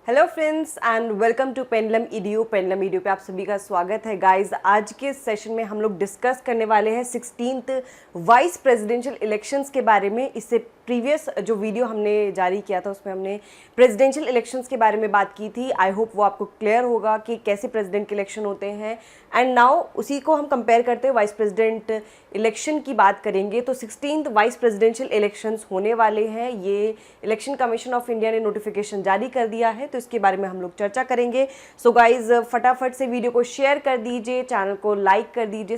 Hello friends and welcome to Pendulum EDU. Pendulum EDU पे आप सभी का स्वागत है। गाइस, आज के सेशन में हम लोग डिस्कस करने वाले हैं 16th वाइस प्रेसिडेंशियल इलेक्शंस के बारे में। इससे प्रीवियस जो वीडियो हमने जारी किया था उसमें हमने प्रेसिडेंशियल इलेक्शंस के बारे में बात की थी। आई होप वो आपको क्लियर होगा कि कैसे प्रेसिडेंट के इलेक्शन होते हैं। एंड नाउ उसी को हम कंपेयर करते हुए वाइस प्रेसिडेंट इलेक्शन की बात करेंगे। तो 16th वाइस प्रेसिडेंशियल इलेक्शंस होने वाले हैं। ये इलेक्शन कमीशन ऑफ इंडिया ने नोटिफिकेशन जारी कर दिया है, तो इसके बारे में हम लोग चर्चा करेंगे। सो गाइज, फटाफट से वीडियो को शेयर कर दीजिए, चैनल को लाइक कर दीजिए,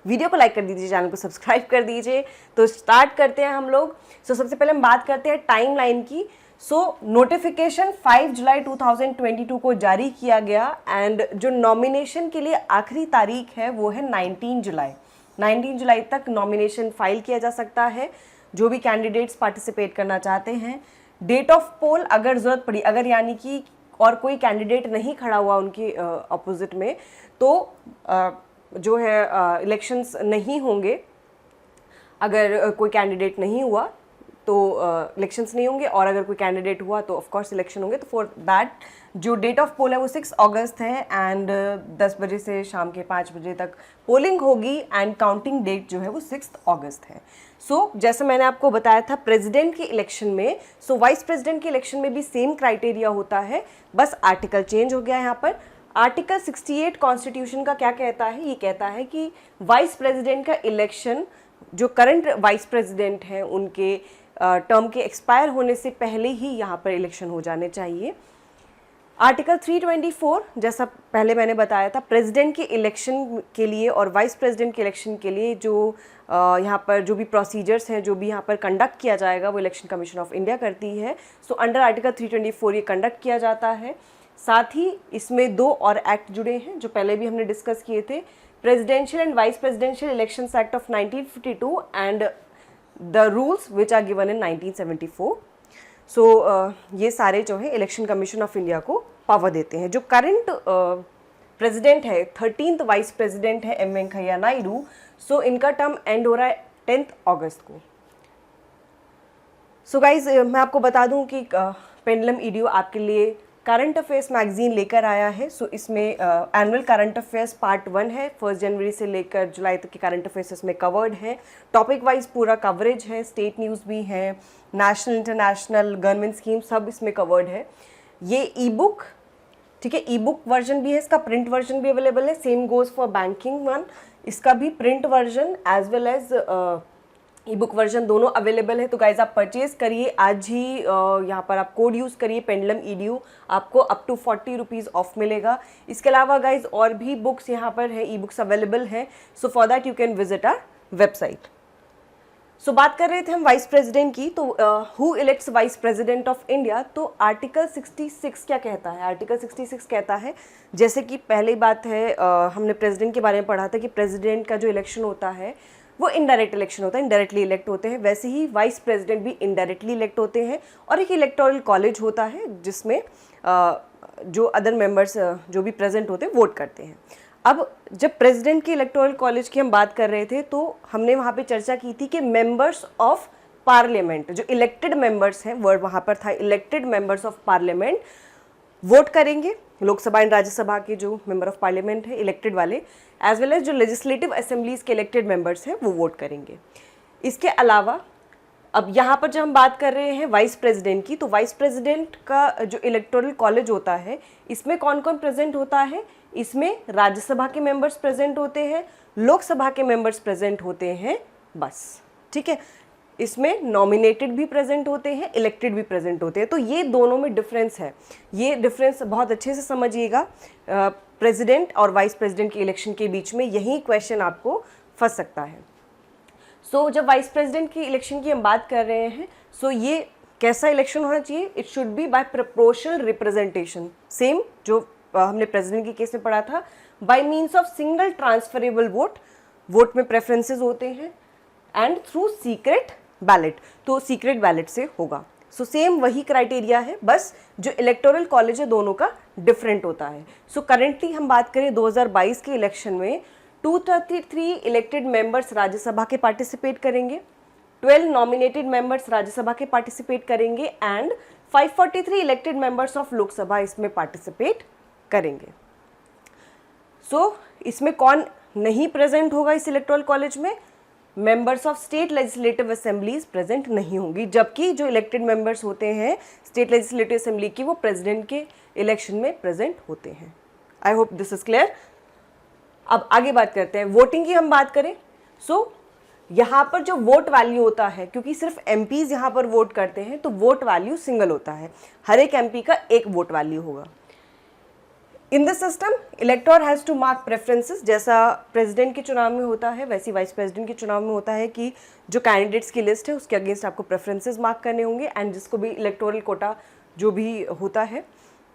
वीडियो को लाइक कर दीजिए, चैनल को सब्सक्राइब कर दीजिए। तो स्टार्ट करते हैं हम लोग। सो सबसे पहले हम बात करते हैं टाइम लाइन की। नोटिफिकेशन 5 जुलाई 2022 को जारी किया गया एंड जो नॉमिनेशन के लिए आखिरी तारीख है वो है 19 जुलाई। 19 जुलाई तक नॉमिनेशन फाइल किया जा सकता है, जो भी कैंडिडेट्स पार्टिसिपेट करना चाहते हैं। डेट ऑफ पोल अगर ज़रूरत पड़ी, अगर यानी कि और कोई कैंडिडेट नहीं खड़ा हुआ उनके अपोजिट में, तो जो है इलेक्शंस नहीं होंगे। अगर कोई कैंडिडेट नहीं हुआ तो इलेक्शंस नहीं होंगे, और अगर कोई कैंडिडेट हुआ तो ऑफकोर्स इलेक्शन होंगे। तो फॉर दैट जो डेट ऑफ पोल है वो 6 अगस्त है एंड 10 बजे से शाम के 5 बजे तक पोलिंग होगी एंड काउंटिंग डेट जो है वो 6 अगस्त है। जैसे मैंने आपको बताया था प्रेसिडेंट के इलेक्शन में, वाइस प्रेसिडेंट के इलेक्शन में भी सेम क्राइटेरिया होता है, बस आर्टिकल चेंज हो गया है यहाँ पर। आर्टिकल 68 कॉन्स्टिट्यूशन का क्या कहता है? ये कहता है कि वाइस प्रेसिडेंट का इलेक्शन जो करंट वाइस प्रेसिडेंट हैं उनके टर्म के एक्सपायर होने से पहले ही यहाँ पर इलेक्शन हो जाने चाहिए। आर्टिकल 324 जैसा पहले मैंने बताया था, प्रेसिडेंट के इलेक्शन के लिए और वाइस प्रेसिडेंट के इलेक्शन के लिए जो यहाँ पर जो भी प्रोसीजर्स हैं, जो भी यहाँ पर कंडक्ट किया जाएगा, वो इलेक्शन कमीशन ऑफ इंडिया करती है। अंडर आर्टिकल 324 ये कंडक्ट किया जाता है। साथ ही इसमें 2 और एक्ट जुड़े हैं जो पहले भी हमने डिस्कस किए थे, presidential and vice presidential elections act of 1952 and the rules which are given in 1974। ये सारे जो है इलेक्शन कमीशन ऑफ इंडिया को पावर देते हैं। जो करंट प्रेसिडेंट है, 13th वाइस प्रेसिडेंट है एम वेंकैया नायडू, इनका टर्म एंड हो रहा है 10 अगस्त को। गाइज, मैं आपको बता दूं कि पेंडलम ईडीयू आपके लिए करंट अफेयर्स मैगजीन लेकर आया है। इसमें एनुअल करंट अफेयर्स पार्ट 1 है। 1 जनवरी से लेकर जुलाई तक के करंट अफेयर्स इसमें कवर्ड है। टॉपिक वाइज पूरा कवरेज है, स्टेट न्यूज़ भी है, नेशनल इंटरनेशनल गवर्नमेंट स्कीम सब इसमें कवर्ड है। ये ई बुक, ठीक है, ई बुक वर्जन भी है, इसका प्रिंट वर्जन भी अवेलेबल है। Same goes for banking one, इसका भी print version as well as e book version दोनों अवेलेबल है। तो गाइज आप परचेज करिए आज ही, यहाँ पर आप कोड यूज़ करिए पेंडलम ईडीयू, आपको अप टू 40 रुपीज़ ऑफ मिलेगा। इसके अलावा गाइज और भी बुक्स यहाँ पर है, ई बुक्स अवेलेबल हैं। For that you can visit our website. बात कर रहे थे हम वाइस प्रेसिडेंट की। तो who elects vice president of India? तो आर्टिकल 66 क्या कहता है? आर्टिकल 66 कहता है, जैसे कि पहली बात है, हमने प्रेसिडेंट के बारे में पढ़ा था कि प्रेसिडेंट का जो इलेक्शन होता है वो इनडायरेक्ट इलेक्शन होता है, इनडायरेक्टली इलेक्ट होते हैं। वैसे ही वाइस प्रेसिडेंट भी इनडायरेक्टली इलेक्ट होते हैं, और एक इलेक्टोरल कॉलेज होता है जिसमें जो अदर मेंबर्स जो भी प्रेजेंट होते हैं वोट करते हैं। अब जब प्रेसिडेंट के इलेक्टोरल कॉलेज की हम बात कर रहे थे, तो हमने वहाँ पे चर्चा की थी कि मेंबर्स ऑफ पार्लियामेंट, जो इलेक्टेड मेंबर्स हैं, वर्ड वहाँ पर था elected members of parliament, vote करेंगे। लोकसभा एंड राज्यसभा के जो मेंबर ऑफ पार्लियामेंट है इलेक्टेड वाले, एज वेल एज जो लेजिस्लेटिव असेंबलीज के इलेक्टेड मेंबर्स हैं वो वोट करेंगे। इसके अलावा अब यहाँ पर जब हम बात कर रहे हैं वाइस प्रेसिडेंट की, तो वाइस प्रेसिडेंट का जो इलेक्टोरल कॉलेज होता है, इसमें कौन कौन प्रेजेंट होता है? इसमें राज्यसभा के मेंबर्स प्रेजेंट होते हैं, लोकसभा के मेंबर्स प्रेजेंट होते हैं, बस, ठीक है। इसमें नॉमिनेटेड भी प्रेजेंट होते हैं, इलेक्टेड भी प्रेजेंट होते हैं। तो ये दोनों में डिफरेंस है, ये डिफरेंस बहुत अच्छे से समझिएगा। प्रेसिडेंट और वाइस प्रेसिडेंट के इलेक्शन के बीच में यही क्वेश्चन आपको फंस सकता है। जब वाइस प्रेसिडेंट की इलेक्शन की हम बात कर रहे हैं, ये कैसा इलेक्शन होना चाहिए? It should be by proportional representation, same जो हमने प्रेसिडेंट के केस में पढ़ा था, by means of single transferable vote, vote में प्रेफरेंसेस होते हैं, एंड थ्रू सीक्रेट बैलेट, तो सीक्रेट बैलेट से होगा। सेम वही क्राइटेरिया है, बस जो इलेक्टोरल कॉलेज है दोनों का डिफरेंट होता है। करेंटली हम बात करें 2022 के इलेक्शन में 233 इलेक्टेड मेंबर्स राज्यसभा के पार्टिसिपेट करेंगे, 12 नॉमिनेटेड मेंबर्स राज्यसभा के पार्टिसिपेट करेंगे, and 543 elected members of Lok Sabha इसमें पार्टिसिपेट करेंगे। इसमें कौन नहीं प्रेजेंट होगा इस इलेक्टोरल कॉलेज में? Members of state legislative assemblies present नहीं होंगी, जबकि जो इलेक्टेड मेंबर्स होते हैं स्टेट लेजिस्लेटिव असेंबली की वो प्रेसिडेंट के इलेक्शन में प्रेजेंट होते हैं। I hope this is clear. अब आगे बात करते हैं वोटिंग की। हम बात करें यहाँ पर जो वोट वैल्यू होता है, क्योंकि सिर्फ एमपीज यहाँ पर वोट करते हैं तो वोट वैल्यू सिंगल होता है, हर एक एमपी का एक वोट वैल्यू होगा। In the system elector has to mark preferences, जैसा प्रेसिडेंट के चुनाव में होता है वैसे वाइस प्रेसिडेंट के चुनाव में होता है कि जो कैंडिडेट्स की लिस्ट है उसके अगेंस्ट आपको प्रेफरेंसेस मार्क करने होंगे, एंड जिसको भी इलेक्टोरल कोटा जो भी होता है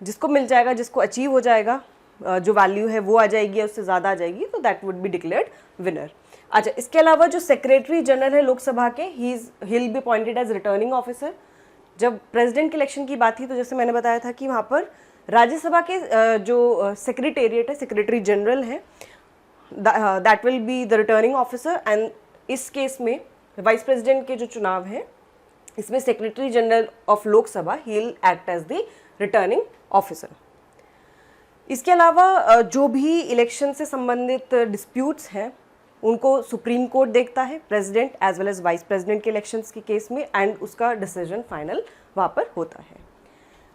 जिसको मिल जाएगा, जिसको अचीव हो जाएगा, जो वैल्यू है वो आ जाएगी या उससे ज़्यादा आ जाएगी, तो that would be declared winner. अच्छा, इसके अलावा जो सेक्रेटरी जनरल है लोकसभा के, he will be appointed as returning officer. जब प्रेसिडेंट के इलेक्शन की बात थी तो जैसे मैंने बताया था कि वहाँ पर राज्यसभा के जो सेक्रेटेरिएट है, सेक्रेटरी जनरल है, that will be the returning officer. And इस केस में वाइस प्रेसिडेंट के जो चुनाव है इसमें secretary general of Lok Sabha he will act as the returning officer. इसके अलावा जो भी इलेक्शन से संबंधित डिस्प्यूट्स हैं उनको सुप्रीम कोर्ट देखता है, president as well as vice president के इलेक्शंस के केस में, एंड उसका डिसीजन फाइनल वहाँ पर होता है।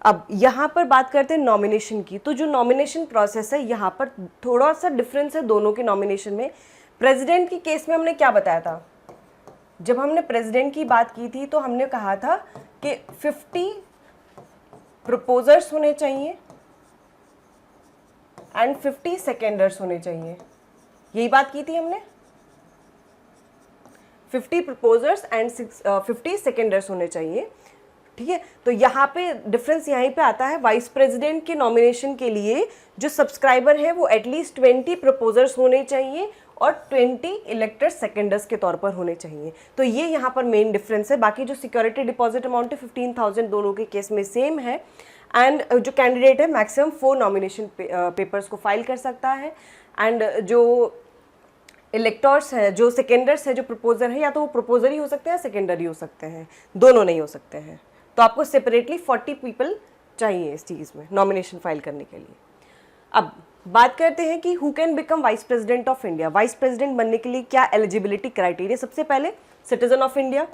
अब यहाँ पर बात करते हैं नॉमिनेशन की। तो जो नॉमिनेशन प्रोसेस है यहाँ पर थोड़ा सा डिफरेंस है दोनों के नॉमिनेशन में। प्रेसिडेंट के केस में हमने क्या बताया था? जब हमने प्रेसिडेंट की बात की थी तो हमने कहा था कि 50 प्रपोजर्स होने चाहिए एंड 50 सेकेंडर्स होने चाहिए, यही बात की थी हमने। 50 प्रपोजर्स एंड 50 सेकेंडर्स होने चाहिए, ठीक है। तो यहाँ पे डिफरेंस यहीं पे आता है, वाइस प्रेसिडेंट के नॉमिनेशन के लिए जो सब्सक्राइबर है वो एटलीस्ट 20 प्रपोजर्स होने चाहिए और 20 इलेक्टेड सेकेंडर्स के तौर पर होने चाहिए। तो ये यहाँ पर मेन डिफरेंस है। बाकी जो सिक्योरिटी डिपॉजिट अमाउंट है 15,000 दोनों के केस में सेम है, एंड जो कैंडिडेट है मैक्सिमम 4 नॉमिनेशन पेपर्स को फाइल कर सकता है, एंड जो इलेक्टर्स हैं, जो सेकेंडर्स है, जो प्रपोजर है, या तो वो प्रपोजर ही हो सकते हैं या सेकेंडर ही हो सकते हैं, दोनों नहीं हो सकते हैं। तो आपको सेपरेटली 40 पीपल चाहिए इस चीज़ में नॉमिनेशन फाइल करने के लिए। अब बात करते हैं कि who can become vice president of India. Vice president बनने के लिए क्या एलिजिबिलिटी क्राइटेरिया? सबसे पहले सिटीजन ऑफ इंडिया।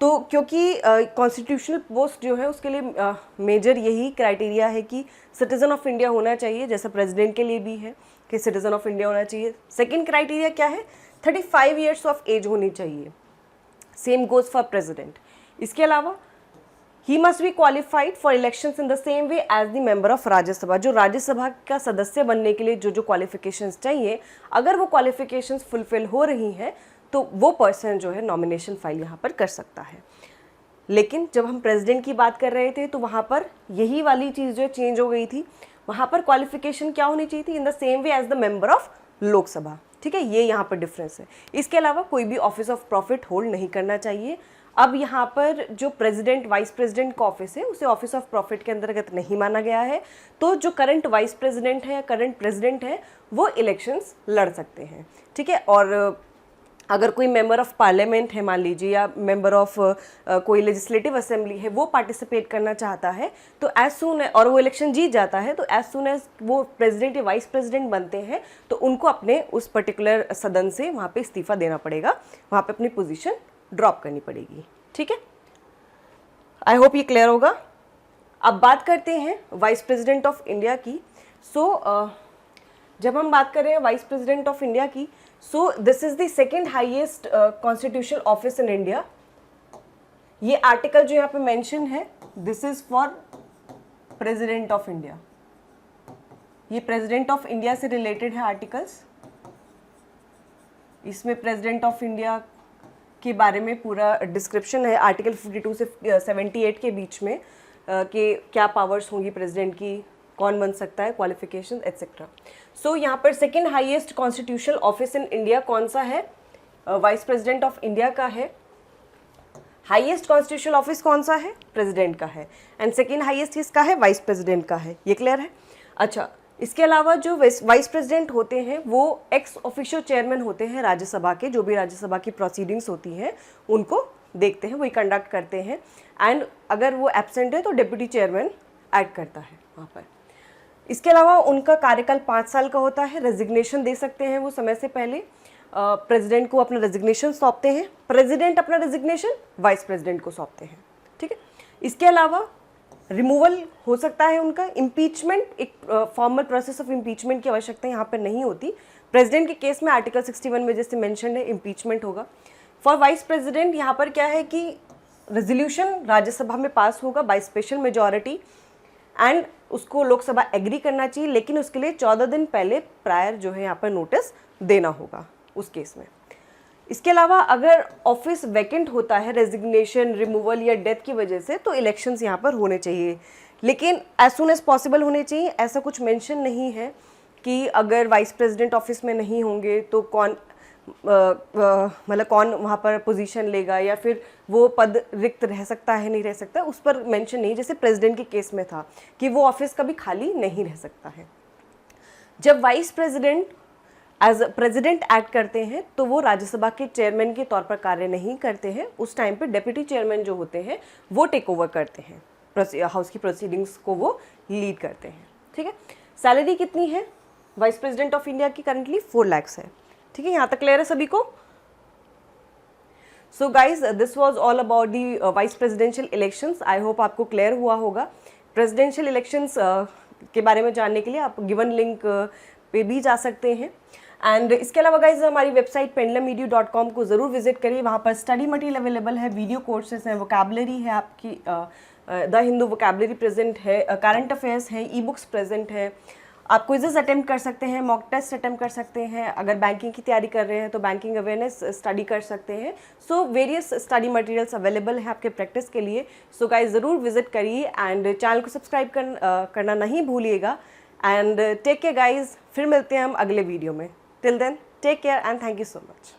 तो क्योंकि कॉन्स्टिट्यूशनल पोस्ट जो है उसके लिए मेजर यही क्राइटेरिया है कि सिटीजन ऑफ इंडिया होना चाहिए, जैसा प्रेसिडेंट के लिए भी है कि सिटीजन ऑफ इंडिया होना चाहिए। सेकेंड क्राइटेरिया क्या है? 35 ईयर्स ऑफ एज होनी चाहिए, सेम गोज फॉर प्रेसिडेंट। इसके अलावा he must be qualified for elections in the same way as the member of Rajya Sabha. जो राज्यसभा का सदस्य बनने के लिए जो जो क्वालिफिकेशंस चाहिए, अगर वो क्वालिफिकेशंस फुलफिल हो रही हैं तो वो पर्सन जो है नॉमिनेशन फाइल यहाँ पर कर सकता है। लेकिन जब हम प्रेसिडेंट की बात कर रहे थे तो वहाँ पर यही वाली चीज़ जो चेंज हो गई थी। वहाँ पर क्वालिफिकेशन क्या होनी चाहिए थी? In the same way as the member of Lok Sabha, ठीक है। ये यहाँ पर डिफरेंस है। इसके अलावा कोई भी ऑफिस ऑफ प्रॉफिट होल्ड नहीं करना चाहिए। अब यहाँ पर जो प्रेसिडेंट वाइस प्रेसिडेंट का ऑफिस है उसे ऑफिस ऑफ प्रॉफिट के अंतर्गत नहीं माना गया है। तो जो करंट वाइस प्रेसिडेंट है या करंट प्रेसिडेंट है वो इलेक्शंस लड़ सकते हैं, ठीक है। और अगर कोई मेंबर ऑफ पार्लियामेंट है मान लीजिए, या मेंबर ऑफ कोई लेजिस्लेटिव असेंबली है, वो पार्टिसिपेट करना चाहता है तो एज सून और वो इलेक्शन जीत जाता है तो एज सून एज वो प्रेसिडेंट या वाइस प्रेसिडेंट बनते हैं तो उनको अपने उस पर्टिकुलर सदन से वहाँ पे इस्तीफा देना पड़ेगा, वहाँ पे अपनी पोजीशन ड्रॉप करनी पड़ेगी, ठीक है। आई होप ये क्लियर होगा। अब बात करते हैं वाइस प्रेसिडेंट ऑफ इंडिया की। जब हम बात कर रहे हैं वाइस प्रेसिडेंट ऑफ इंडिया की, so this is the second highest constitutional office in India. ये आर्टिकल जो यहाँ पे मेंशन है, this is for president of India. ये प्रेसिडेंट ऑफ इंडिया से रिलेटेड है आर्टिकल्स। इसमें प्रेसिडेंट ऑफ इंडिया के बारे में पूरा डिस्क्रिप्शन है आर्टिकल 52 से 78 के बीच में कि क्या पावर्स होंगी प्रेसिडेंट की, कौन बन सकता है, क्वालिफिकेशन एट्सेट्रा। सो यहाँ पर second highest constitutional office in India कौन सा है? वाइस प्रेसिडेंट ऑफ इंडिया का है। हाईएस्ट कॉन्स्टिट्यूशनल ऑफिस कौन सा है? प्रेसिडेंट का है। एंड सेकेंड हाईएस्ट किसका है? वाइस प्रेसिडेंट का है। ये क्लियर है? अच्छा, इसके अलावा जो वाइस प्रेसिडेंट होते हैं वो एक्स ऑफिशियल चेयरमैन होते हैं राज्यसभा के। जो भी राज्यसभा की प्रोसीडिंग्स होती हैं उनको देखते हैं, वही कंडक्ट करते हैं। एंड अगर वो एब्सेंट है तो डिप्टी चेयरमैन ऐड करता है वहाँ पर। इसके अलावा उनका कार्यकाल 5 साल का होता है। रेजिग्नेशन दे सकते हैं वो समय से पहले, प्रेसिडेंट को अपना रेजिग्नेशन सौंपते हैं, प्रेसिडेंट अपना रेजिग्नेशन वाइस प्रेसिडेंट को सौंपते हैं, ठीक है। इसके अलावा रिमूवल हो सकता है उनका। इम्पीचमेंट, एक फॉर्मल प्रोसेस ऑफ इम्पीचमेंट की आवश्यकता यहाँ पर नहीं होती। प्रेसिडेंट के केस में आर्टिकल 61 में जैसे मेंशन है इम्पीचमेंट होगा। फॉर वाइस प्रेसिडेंट यहाँ पर क्या है कि रेजोल्यूशन राज्यसभा में पास होगा बाय स्पेशल मेजॉरिटी एंड उसको लोकसभा एग्री करना चाहिए, लेकिन उसके लिए 14 दिन पहले प्रायर जो है यहाँ पर नोटिस देना होगा उस केस में। इसके अलावा अगर ऑफिस वैकेंट होता है रेजिग्नेशन, रिमूवल या डेथ की वजह से, तो इलेक्शंस यहाँ पर होने चाहिए, लेकिन एज सुन एज पॉसिबल होने चाहिए। ऐसा कुछ मेंशन नहीं है कि अगर वाइस प्रेसिडेंट ऑफिस में नहीं होंगे तो कौन मतलब कौन वहाँ पर पोजीशन लेगा या फिर वो पद रिक्त रह सकता है नहीं रह सकता, उस पर मेंशन नहीं, जैसे प्रेसिडेंट के केस में था कि वो ऑफिस कभी खाली नहीं रह सकता है। जब vice president as president act करते हैं तो वो राज्यसभा के चेयरमैन के तौर पर कार्य नहीं करते हैं। उस टाइम पे डिप्टी चेयरमैन जो होते हैं वो टेक ओवर करते हैं, हाउस की प्रोसीडिंग्स को वो लीड करते हैं, ठीक है। सैलरी कितनी है वाइस प्रेसिडेंट ऑफ इंडिया की? करंटली 4 लाख है, ठीक है। यहाँ तक क्लियर है सभी को? So guys, this was all about the vice presidential elections. I hope आपको क्लियर हुआ होगा। प्रेसिडेंशियल इलेक्शंस के बारे में जानने के लिए आप गिवन लिंक पे भी जा सकते हैं। एंड इसके अलावा गाइज हमारी वेबसाइट pendulumedu.com को ज़रूर विजिट करिए। वहाँ पर स्टडी मटेरियल अवेलेबल है, वीडियो कोर्सेज हैं, वोकैबुलरी है आपकी, द हिंदू वोकैबुलरी प्रेजेंट है, करंट अफेयर्स हैं, ई बुक्स प्रेजेंट है। आप क्विज़ेस अटेम्प्ट कर सकते हैं, मॉक टेस्ट अटेम्प्ट कर सकते हैं। अगर बैंकिंग की तैयारी कर रहे हैं तो बैंकिंग अवेयरनेस स्टडी कर सकते हैं। So various study materials available है आपके प्रैक्टिस के लिए। सो गाइज ज़रूर विजिट करिए एंड चैनल को सब्सक्राइब करना नहीं भूलिएगा। एंड टेक केयर गाइज, फिर मिलते हैं हम अगले वीडियो में। Till then take care and thank you so much.